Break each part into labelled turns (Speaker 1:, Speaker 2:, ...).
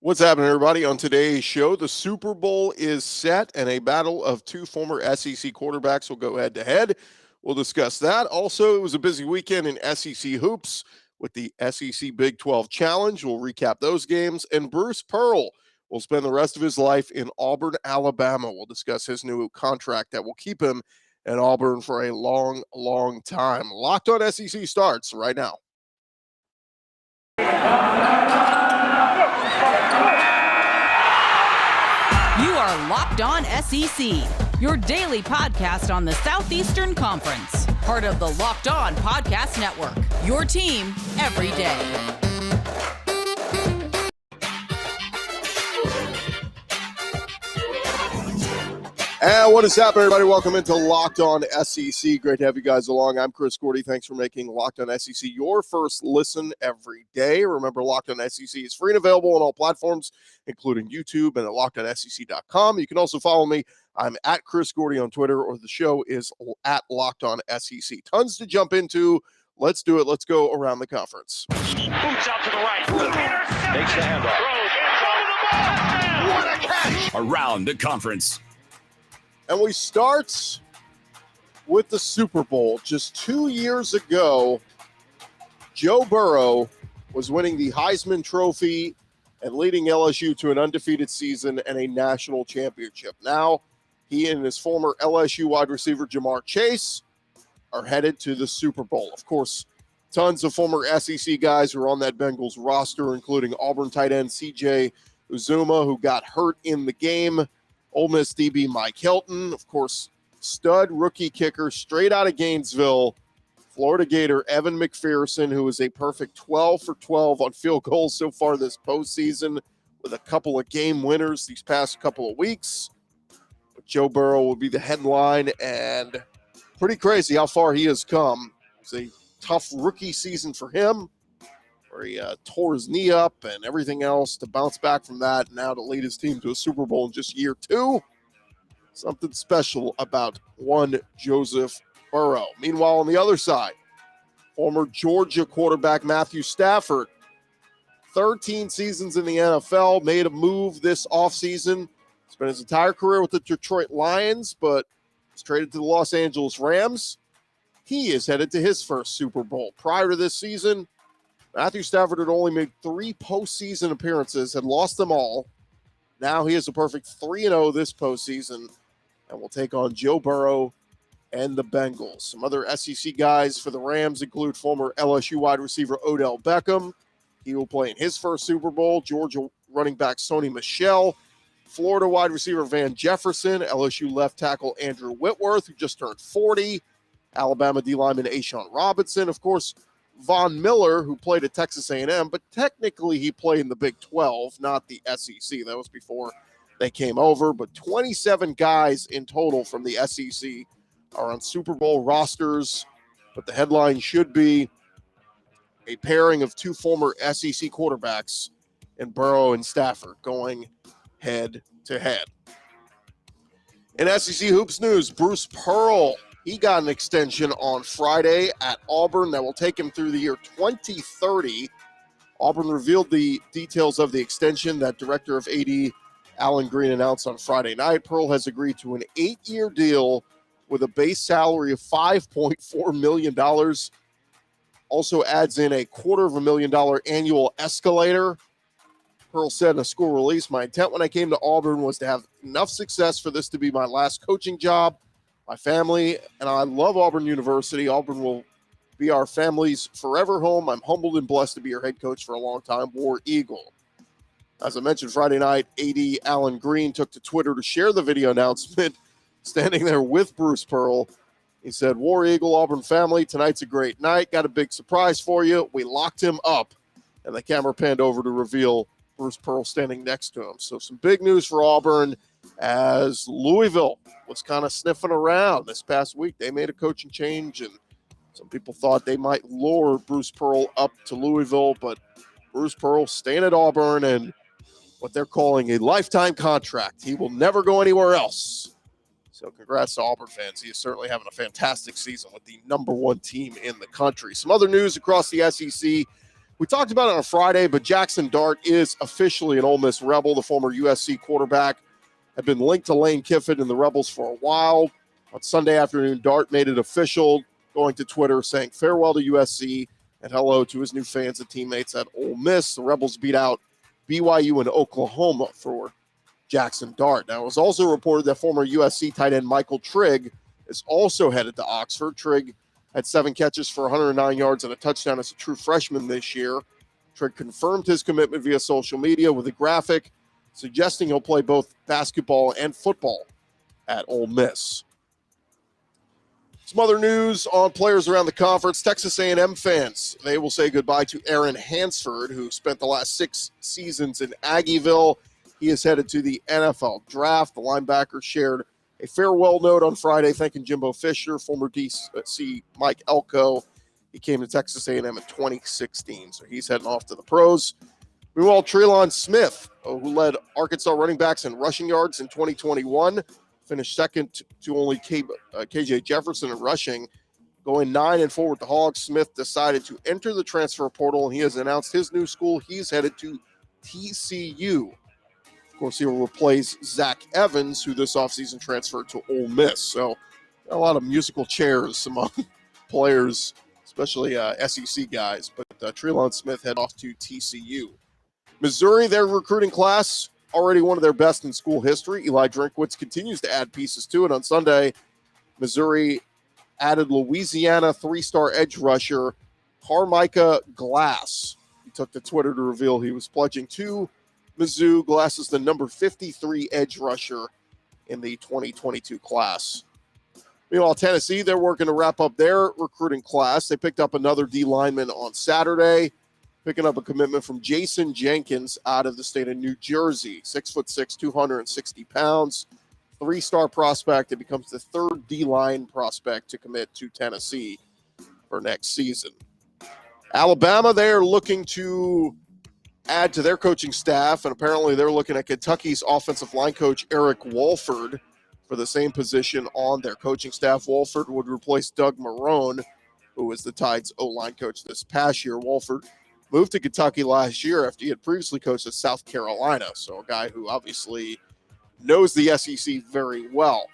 Speaker 1: What's happening, everybody? On today's show, the Super Bowl is set, and a battle of two former SEC quarterbacks will go head-to-head. We'll discuss that. Also, it was a busy weekend in SEC hoops with the SEC-Big12 Challenge. We'll recap those games. And Bruce Pearl will spend the rest of his life in Auburn, Alabama. We'll discuss his new contract that will keep him at Auburn for a long, long time. Locked on SEC starts right now.
Speaker 2: You are Locked On SEC, your daily podcast on the Southeastern Conference. Part of the Locked On Podcast Network, your team every day.
Speaker 1: And what is happening, everybody? Welcome into Locked On SEC. Great to have you guys along. I'm Chris Gordy. Thanks for making Locked On SEC your first listen every day. Remember, Locked On SEC is free and available on all platforms, including YouTube and at LockedOnSEC.com. You can also follow me. I'm at Chris Gordy on Twitter, or the show is at Locked On SEC. Tons to jump into. Let's do it. Let's go around the conference.
Speaker 3: Boots out to the right. Interception. Makes the handoff. Throws. What a catch.
Speaker 4: Around the conference.
Speaker 1: And we start with the Super Bowl. Just 2 years ago, Joe Burrow was winning the Heisman Trophy and leading LSU to an undefeated season and a national championship. Now, he and his former LSU wide receiver, Jamar Chase, are headed to the Super Bowl. Of course, tons of former SEC guys who are on that Bengals roster, including Auburn tight end C.J. Uzomah, who got hurt in the game. Ole Miss DB Mike Hilton, of course, stud rookie kicker straight out of Gainesville, Florida Gator Evan McPherson, who is a perfect 12 for 12 on field goals so far this postseason with a couple of game winners these past couple of weeks. But Joe Burrow will be the headline, and pretty crazy how far he has come. It's a tough rookie season for him, where he tore his knee up and everything else to bounce back from that, and now to lead his team to a Super Bowl in just year two. Something special about one Joseph Burrow. Meanwhile, on the other side, former Georgia quarterback Matthew Stafford, 13 seasons in the NFL, made a move this offseason. Spent his entire career with the Detroit Lions, but was traded to the Los Angeles Rams. He is headed to his first Super Bowl. Prior to this season, Matthew Stafford had only made 3 postseason appearances, had lost them all. Now he has a perfect 3-0 this postseason and will take on Joe Burrow and the Bengals. Some other SEC guys for the Rams include former LSU wide receiver Odell Beckham. He will play in his first Super Bowl. Georgia running back Sony Michel. Florida wide receiver Van Jefferson. LSU left tackle Andrew Whitworth, who just turned 40. Alabama D lineman A'Shawn Robinson. Of course, Von Miller, who played at Texas A&M, but technically he played in the Big 12, not the SEC. That was before they came over. But 27 guys in total from the SEC are on Super Bowl rosters. But the headline should be a pairing of two former SEC quarterbacks in Burrow and Stafford going head-to-head. In SEC Hoops news, Bruce Pearl, he got an extension on Friday at Auburn that will take him through the year 2030. Auburn revealed the details of the extension that Director of AD Alan Green announced on Friday night. Pearl has agreed to an 8-year deal with a base salary of $5.4 million. Also adds in a $250,000 annual escalator. Pearl said in a school release, "My intent when I came to Auburn was to have enough success for this to be my last coaching job. My family, and I love Auburn University. Auburn will be our family's forever home. I'm humbled and blessed to be your head coach for a long time, War Eagle." As I mentioned Friday night, AD Alan Green took to Twitter to share the video announcement, standing there with Bruce Pearl. He said, "War Eagle, Auburn family, tonight's a great night. Got a big surprise for you. We locked him up." And the camera panned over to reveal Bruce Pearl standing next to him. So some big news for Auburn, as Louisville was kind of sniffing around this past week. They made a coaching change, and some people thought they might lure Bruce Pearl up to Louisville, but Bruce Pearl staying at Auburn and what they're calling a lifetime contract. He will never go anywhere else. So congrats to Auburn fans. He is certainly having a fantastic season with the number one team in the country. Some other news across the SEC. We talked about it on Friday, but Jackson Dart is officially an Ole Miss Rebel. The former USC quarterback had been linked to Lane Kiffin and the Rebels for a while. On Sunday afternoon, Dart made it official, going to Twitter saying farewell to USC and hello to his new fans and teammates at Ole Miss. The Rebels beat out BYU and Oklahoma for Jackson Dart. Now, it was also reported that former USC tight end Michael Trigg is also headed to Oxford. Trigg had 7 catches for 109 yards and a touchdown as a true freshman this year. Trigg confirmed his commitment via social media with a graphic suggesting he'll play both basketball and football at Ole Miss. Some other news on players around the conference. Texas A&M fans, they will say goodbye to Aaron Hansford, who spent the last 6 seasons in Aggieville. He is headed to the NFL draft. The linebacker shared a farewell note on Friday thanking Jimbo Fisher, former DC Mike Elko. He came to Texas A&M in 2016, so he's heading off to the pros. Meanwhile, Treylon Smith, who led Arkansas running backs in rushing yards in 2021, finished second to only KJ Jefferson in rushing. Going 9-4 with the Hogs, Smith decided to enter the transfer portal, and he has announced his new school. He's headed to TCU. Of course, he will replace Zach Evans, who this offseason transferred to Ole Miss. So a lot of musical chairs among players, especially SEC guys. But Treylon Smith head off to TCU. Missouri, their recruiting class, already one of their best in school history. Eli Drinkwitz continues to add pieces to it. On Sunday, Missouri added Louisiana 3-star edge rusher Carmicah Glass. He took to Twitter to reveal he was pledging to Mizzou. Glass is the number 53 edge rusher in the 2022 class. Meanwhile, Tennessee, they're working to wrap up their recruiting class. They picked up another D lineman on Saturday, picking up a commitment from Jason Jenkins out of the state of New Jersey. 6'6", 260 pounds, 3-star prospect. It becomes the 3rd D-line prospect to commit to Tennessee for next season. Alabama, they're looking to add to their coaching staff, and apparently they're looking at Kentucky's offensive line coach Eric Walford for the same position on their coaching staff. Walford would replace Doug Marrone, who was the Tide's O-line coach this past year. Walford moved to Kentucky last year after he had previously coached at South Carolina, so a guy who obviously knows the SEC very well.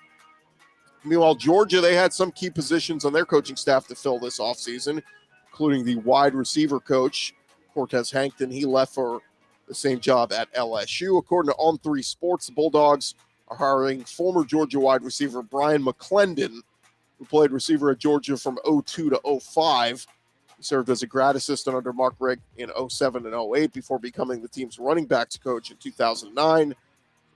Speaker 1: Meanwhile, Georgia, they had some key positions on their coaching staff to fill this offseason, including the wide receiver coach, Cortez Hankton. He left for the same job at LSU. According to On3 Sports, the Bulldogs are hiring former Georgia wide receiver Brian McClendon, who played receiver at Georgia from 02 to 05. He served as a grad assistant under Mark Richt in 07 and 08 before becoming the team's running backs coach in 2009.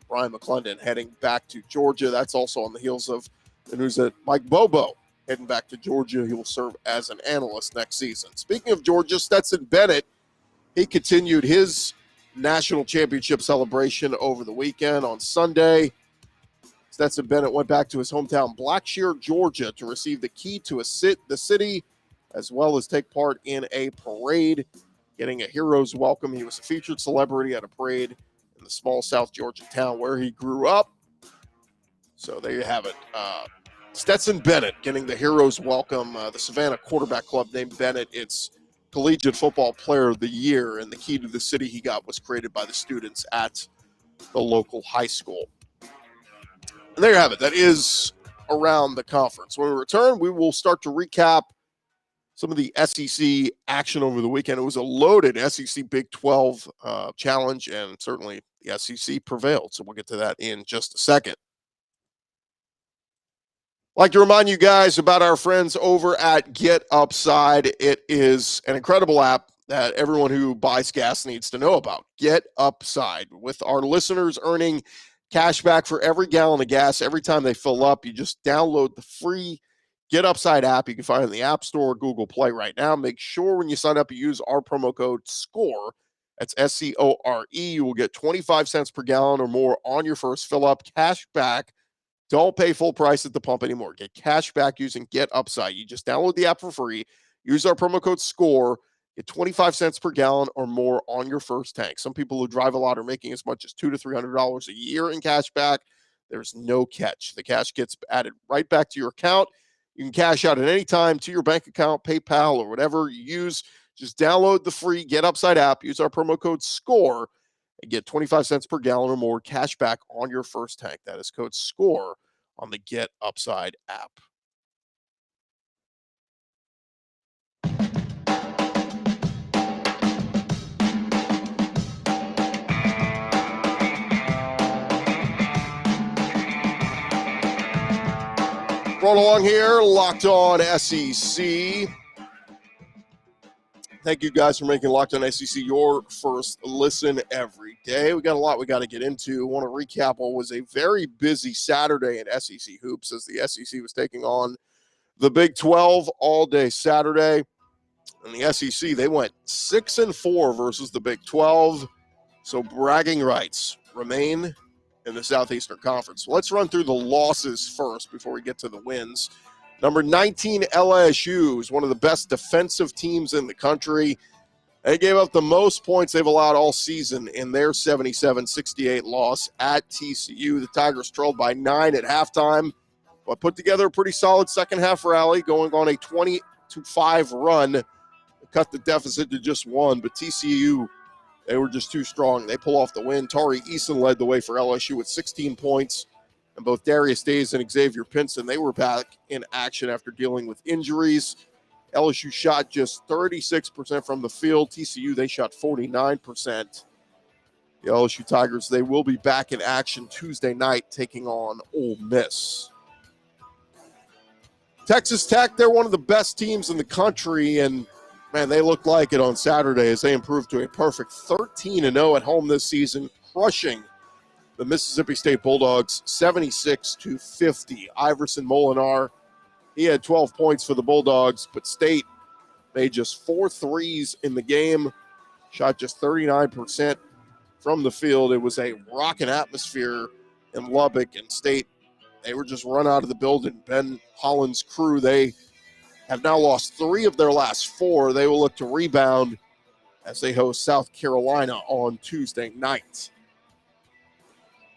Speaker 1: Brian McClendon heading back to Georgia. That's also on the heels of the news that Mike Bobo heading back to Georgia. He will serve as an analyst next season. Speaking of Georgia, Stetson Bennett, he continued his national championship celebration over the weekend. On Sunday, Stetson Bennett went back to his hometown Blackshear, Georgia, to receive the key to the city, as well as take part in a parade, getting a hero's welcome. He was a featured celebrity at a parade in the small South Georgia town where he grew up. So there you have it. Stetson Bennett getting the hero's welcome. The Savannah Quarterback Club named Bennett its Collegiate Football Player of the Year, and the key to the city he got was created by the students at the local high school. And there you have it. That is around the conference. When we return, we will start to recap some of the SEC action over the weekend. It was a loaded SEC-Big12 challenge, and certainly the SEC prevailed. So we'll get to that in just a second. I'd like to remind you guys about our friends over at GetUpside. It is an incredible app that everyone who buys gas needs to know about. GetUpside. With our listeners earning cash back for every gallon of gas every time they fill up, you just download the free GetUpside app. You can find it in the App Store or Google Play right now. Make sure when you sign up, you use our promo code SCORE. That's SCORE. You will get 25 cents per gallon or more on your first fill up. Cash back. Don't pay full price at the pump anymore. Get cash back using GetUpside. You just download the app for free. Use our promo code SCORE. Get 25 cents per gallon or more on your first tank. Some people who drive a lot are making as much as $200 to $300 a year in cash back. There's no catch. The cash gets added right back to your account. You can cash out at any time to your bank account, PayPal, or whatever you use Just download the free GetUpside app, use our promo code SCORE, and get 25 cents per gallon or more cash back on your first tank. That is code SCORE on the GetUpside app. Roll along here, Locked On SEC. Thank you guys for making Locked On SEC your first listen every day. We got a lot we got to get into. I want to recap what was a very busy Saturday in SEC hoops as the SEC was taking on the Big 12 all day Saturday. And the SEC, they went 6-4 versus the Big 12. So bragging rights remain in the Southeastern Conference. Let's run through the losses first before we get to the wins. Number 19, LSU is one of the best defensive teams in the country. They gave up the most points they've allowed all season in their 77-68 loss at TCU. The Tigers trailed by 9 at halftime, but put together a pretty solid second half rally, going on a 20-5 run. Cut the deficit to just 1, but TCU, they were just too strong. They pull off the win. Tari Eason led the way for LSU with 16 points. And both Darius Days and Xavier Pinson, they were back in action after dealing with injuries. LSU shot just 36% from the field. TCU, they shot 49%. The LSU Tigers, they will be back in action Tuesday night taking on Ole Miss. Texas Tech, they're one of the best teams in the country, and man, they looked like it on Saturday as they improved to a perfect 13-0 at home this season, crushing the Mississippi State Bulldogs 76-50. Iverson Molinar, he had 12 points for the Bulldogs, but State made just 4 threes in the game, shot just 39% from the field. It was a rocking atmosphere in Lubbock, and State, they were just run out of the building. Ben Holland's crew, they have now lost 3 of their last 4. They will look to rebound as they host South Carolina on Tuesday night.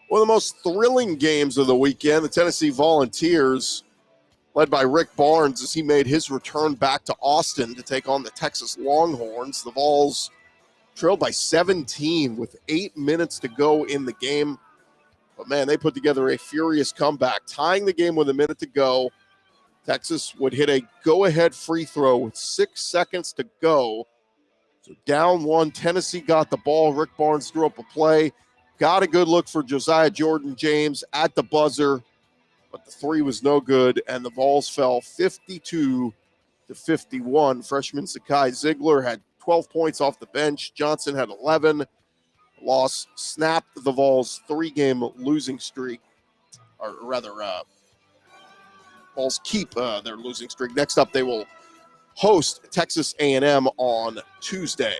Speaker 1: One of the most thrilling games of the weekend, the Tennessee Volunteers, led by Rick Barnes, as he made his return back to Austin to take on the Texas Longhorns. The Vols trailed by 17 with 8 minutes to go in the game. But, man, they put together a furious comeback, tying the game with a minute to go. Texas would hit a go-ahead free throw with 6 seconds to go. So down 1, Tennessee got the ball. Rick Barnes threw up a play. Got a good look for Josiah Jordan-James at the buzzer, but the 3 was no good, and the Vols fell 52-51. Freshman Zakai Ziegler had 12 points off the bench. Johnson had 11. Loss snapped the Vols' 3-game losing streak, or rather, Vols keep their losing streak. Next up, they will host Texas A&M on Tuesday.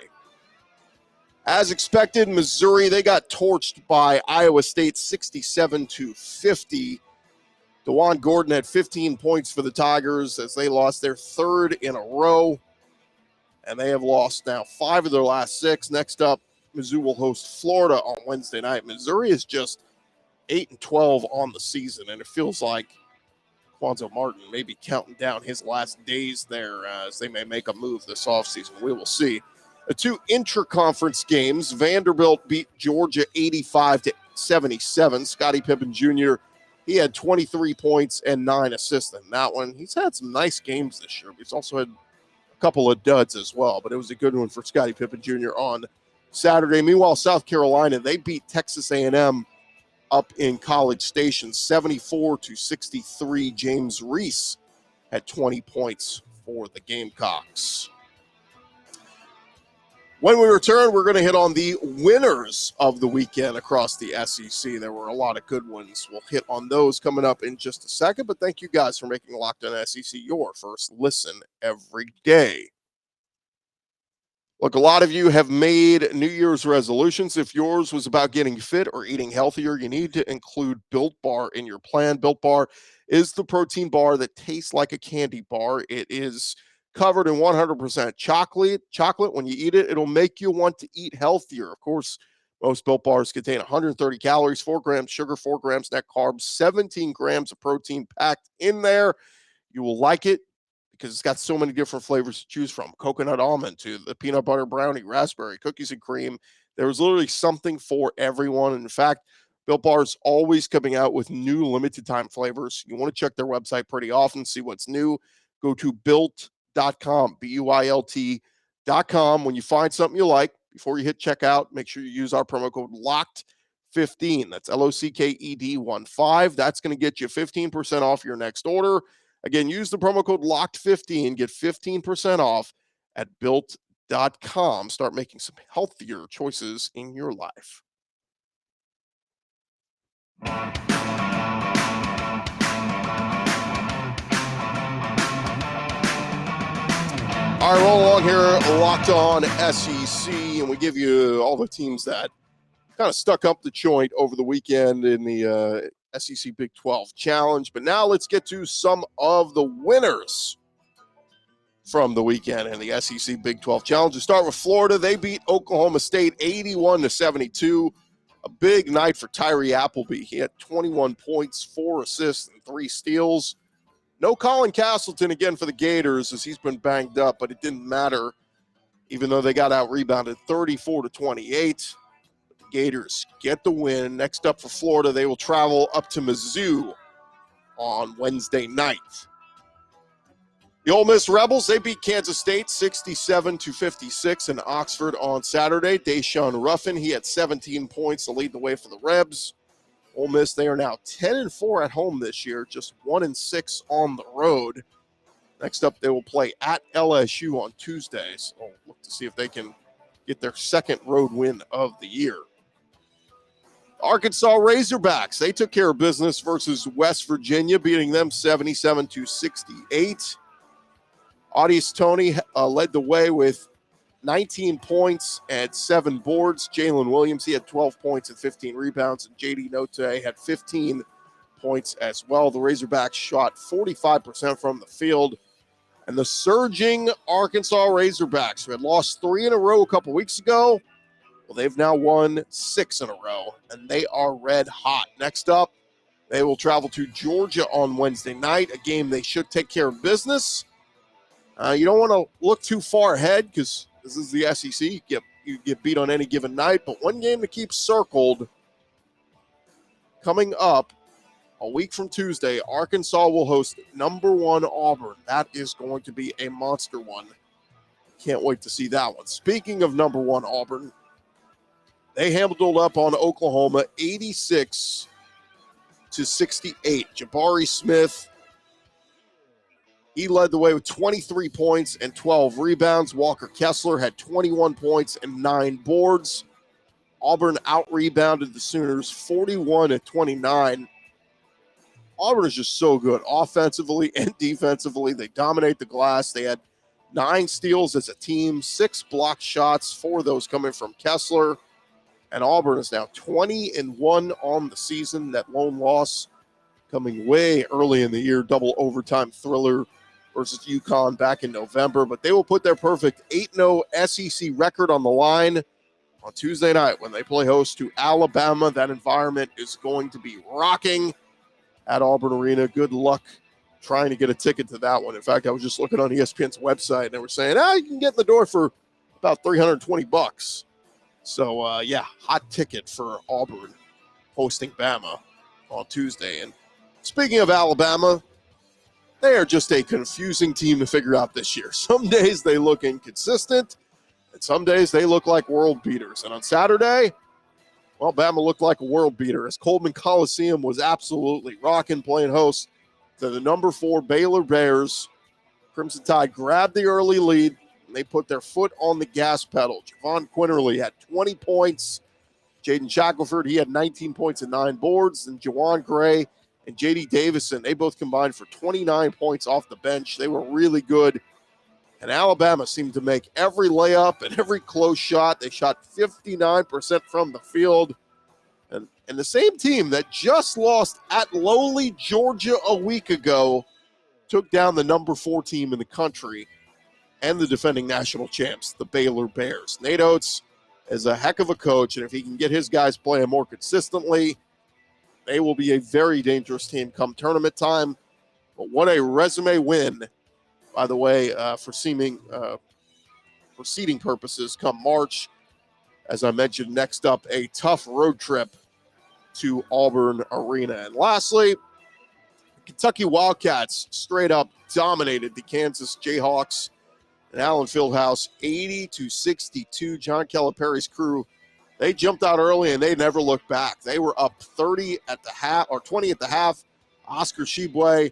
Speaker 1: As expected, Missouri, they got torched by Iowa State 67-50. DeJuan Gordon had 15 points for the Tigers as they lost their 3rd in a row. And they have lost now 5 of their last 6. Next up, Mizzou will host Florida on Wednesday night. Missouri is just 8-12 on the season, and it feels like Quanzo Martin may be counting down his last days there as they may make a move this offseason. We will see. The 2 intra-conference games, Vanderbilt beat Georgia 85-77. Scottie Pippen Jr., he had 23 points and 9 assists in that one. He's had some nice games this year, but he's also had a couple of duds as well. But it was a good one for Scottie Pippen Jr. on Saturday. Meanwhile, South Carolina, they beat Texas A&M up in College Station 74-63. James Reese had 20 points for the Gamecocks. When we return, we're going to hit on the winners of the weekend across the SEC. There were a lot of good ones. We'll hit on those coming up in just a second, but thank you guys for making Locked On SEC your first listen every day. Look, a lot of you have made New Year's resolutions. If yours was about getting fit or eating healthier, you need to include Built Bar in your plan. Built Bar is the protein bar that tastes like a candy bar. It is covered in 100% chocolate. When you eat it, it'll make you want to eat healthier. Of course, most Built Bars contain 130 calories, 4 grams sugar, 4 grams net carbs, 17 grams of protein packed in there. You will like it because it's got so many different flavors to choose from. Coconut almond to the peanut butter brownie, raspberry, cookies and cream. There's literally something for everyone. And in fact, Built Bar is always coming out with new limited time flavors. You want to check their website pretty often, see what's new. Go to built.com, BUILT.com. When you find something you like, before you hit checkout, make sure you use our promo code LOCKED15. That's LOCKED15. That's going to get you 15% off your next order. Again, use the promo code LOCKED15, get 15% off at built.com. Start making some healthier choices in your life. All right, roll along here, Locked On SEC, and we give you all the teams that kind of stuck up the joint over the weekend in the SEC-Big12 Challenge. But now let's get to some of the winners from the weekend in the SEC-Big12 Challenge. To start with Florida, they beat Oklahoma State 81-72. A big night for Tyree Appleby. He had 21 points, 4 assists, and 3 steals. No Colin Castleton again for the Gators as he's been banged up, but it didn't matter, even though they got out-rebounded 34-28. The Gators get the win. Next up for Florida, they will travel up to Mizzou on Wednesday night. The Ole Miss Rebels, they beat Kansas State 67-56 in Oxford on Saturday. Deshaun Ruffin, he had 17 points to lead the way for the Rebs. Ole Miss, they are now 10-4 at home this year, just 1-6 on the road. Next up, they will play at LSU on Tuesday. So we'll look to see if they can get their second road win of the year. Arkansas Razorbacks, they took care of business versus West Virginia, beating them 77-68. Audius Toney led the way with 19 points and 7 boards. Jalen Williams, he had 12 points and 15 rebounds. And J.D. Note had 15 points as well. The Razorbacks shot 45% from the field. And the surging Arkansas Razorbacks, who had lost 3 in a row a couple weeks ago, well, they've now won 6 in a row, and they are red hot. Next up, they will travel to Georgia on Wednesday night, a game they should take care of business. You don't want to look too far ahead because this is the SEC. You get beat on any given night, but one game to keep circled coming up a week from Tuesday. Arkansas will host number 1 Auburn. That is going to be a monster one. Can't wait to see that one. Speaking of number 1 Auburn, they handled up on Oklahoma 86-68. Jabari Smith, he led the way with 23 points and 12 rebounds. Walker Kessler had 21 points and 9 boards. Auburn out-rebounded the Sooners 41-29. Auburn is just so good offensively and defensively. They dominate the glass. They had 9 steals as a team, 6 blocked shots, 4 of those coming from Kessler. And Auburn is now 20-1 on the season. That lone loss coming way early in the year, double overtime thriller versus UConn back in November. But they will put their perfect 8-0 SEC record on the line on Tuesday night when they play host to Alabama. That environment is going to be rocking at Auburn Arena. Good luck trying to get a ticket to that one. In fact, I was just looking on ESPN's website, and they were saying, you can get in the door for about $320. So, hot ticket for Auburn hosting Bama on Tuesday. And speaking of Alabama, they are just a confusing team to figure out this year. Some days they look inconsistent, and some days they look like world beaters. And on Saturday, well, Bama looked like a world beater as Coleman Coliseum was absolutely rocking, playing host to the number 4 Baylor Bears. Crimson Tide grabbed the early lead, and they put their foot on the gas pedal. Javon Quinterly had 20 points. Jaden Shackelford, he had 19 points and 9 boards. And Jawan Gray and J.D. Davison, they both combined for 29 points off the bench. They were really good. And Alabama seemed to make every layup and every close shot. They shot 59% from the field. And the same team that just lost at lowly Georgia a week ago took down the number 4 team in the country and the defending national champs, the Baylor Bears. Nate Oates is a heck of a coach, and if he can get his guys playing more consistently, they will be a very dangerous team come tournament time. But what a resume win by the way, for seeding purposes come March. As I mentioned, next up, a tough road trip to Auburn Arena. And lastly, Kentucky Wildcats straight up dominated the Kansas Jayhawks in Allen Fieldhouse 80-62. John Calipari's crew, they jumped out early and they never looked back. They were up 30 at the half or 20 at the half. Oscar Tshiebwe,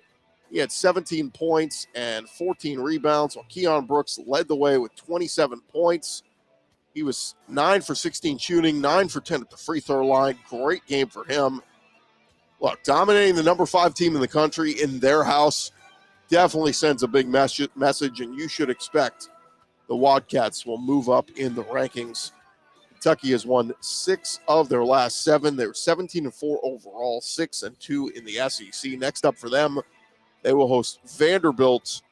Speaker 1: he had 17 points and 14 rebounds, while Keon Brooks led the way with 27 points. He was 9 for 16 shooting, 9 for 10 at the free throw line. Great game for him. Look, dominating the number 5 team in the country in their house definitely sends a big message, and you should expect the Wildcats will move up in the rankings. Kentucky has won 6 of their last 7. They were 17-4 overall, 6-2 in the SEC. Next up for them, they will host Vanderbilt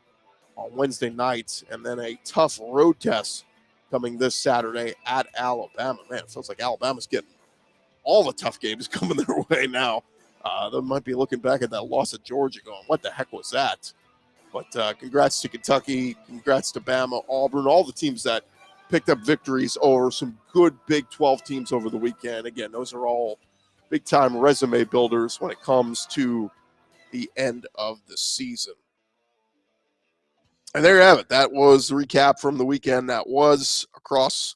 Speaker 1: on Wednesday night, and then a tough road test coming this Saturday at Alabama. Man, it feels like Alabama's getting all the tough games coming their way now. They might be looking back at that loss at Georgia going, what the heck was that? But congrats to Kentucky, congrats to Bama, Auburn, all the teams that picked up victories over some good Big 12 teams over the weekend. Again, those are all big-time resume builders when it comes to the end of the season. And there you have it. That was the recap from the weekend that was across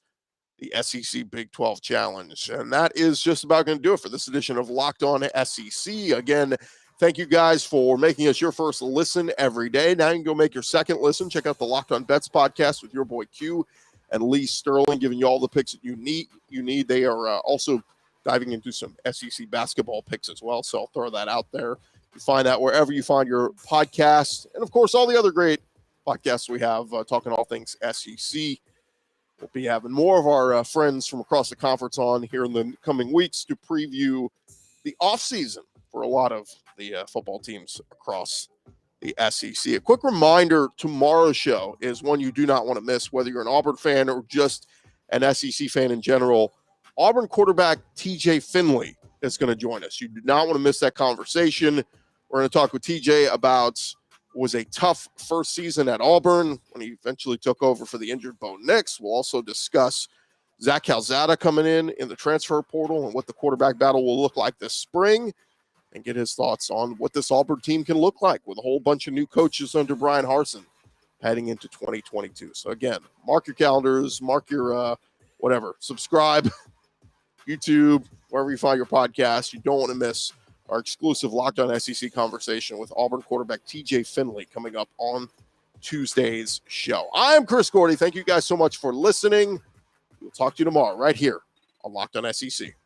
Speaker 1: the SEC-Big12 Challenge. And that is just about going to do it for this edition of Locked On SEC. Again, thank you guys for making us your first listen every day. Now you can go make your second listen. Check out the Locked On Bets podcast with your boy Q and Lee Sterling, giving you all the picks that you need. They are also diving into some SEC basketball picks as well, so I'll throw that out there. You find that wherever you find your podcast. And, of course, all the other great podcasts we have talking all things SEC. We'll be having more of our friends from across the conference on here in the coming weeks to preview the offseason for a lot of the football teams across the SEC. A quick reminder, tomorrow's show is one you do not want to miss, whether you're an Auburn fan or just an SEC fan in general. Auburn quarterback TJ Finley is going to join us. You do not want to miss that conversation. We're going to talk with TJ about was a tough first season at Auburn when he eventually took over for the injured Bo Nix. We'll also discuss Zach Calzada coming in the transfer portal and what the quarterback battle will look like this spring, and get his thoughts on what this Auburn team can look like with a whole bunch of new coaches under Brian Harsin heading into 2022. So again, mark your calendars, mark your subscribe, YouTube, wherever you find your podcast. You don't want to miss our exclusive Locked On SEC conversation with Auburn quarterback TJ Finley coming up on Tuesday's show. I'm Chris Gordy. Thank you guys so much for listening. We'll talk to you tomorrow right here on Locked On SEC.